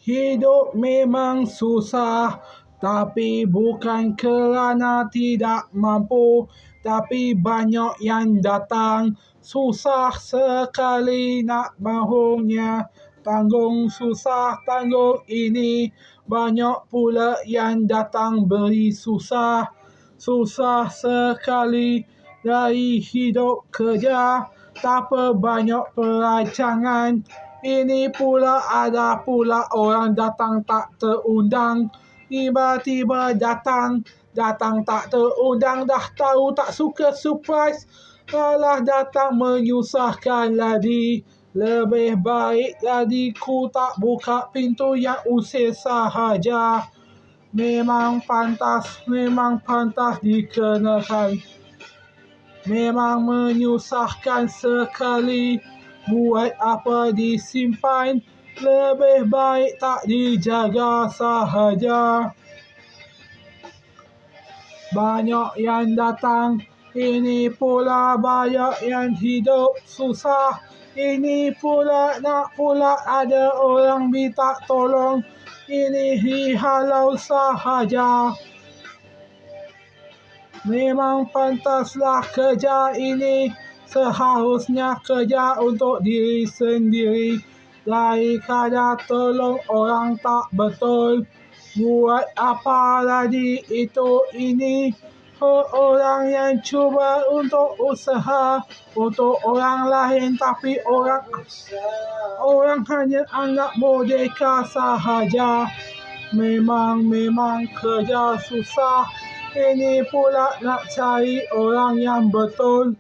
Hidup memang susah, tapi bukan kerana tidak mampu, tapi banyak yang datang. Susah sekali nak mahunya, tanggung susah tanggung ini. Banyak pula yang datang beri susah. Susah sekali dari hidup kerja, tak banyak perancangan. Ini pula ada pula orang datang tak terundang. Tiba-tiba datang, datang tak terundang, dah tahu tak suka surprise. Malah datang menyusahkan lagi. Lebih baik lagi ku tak buka pintu yang usir sahaja. Memang pantas dikenakan. Memang menyusahkan sekali. Buat apa disimpan, lebih baik tak dijaga sahaja. Banyak yang datang, ini pula banyak yang hidup susah. Ini pula nak pula ada orang minta tolong. Ini dihalau sahaja. Memang pantaslah kerja ini. Seharusnya kerja untuk diri sendiri, daripada tolong orang tak betul. Buat apa lagi itu ini? Orang yang cuba untuk usaha untuk orang lain, tapi orang hanya anggap merdeka sahaja. Memang kerja susah. Ini pula nak cari orang yang betul.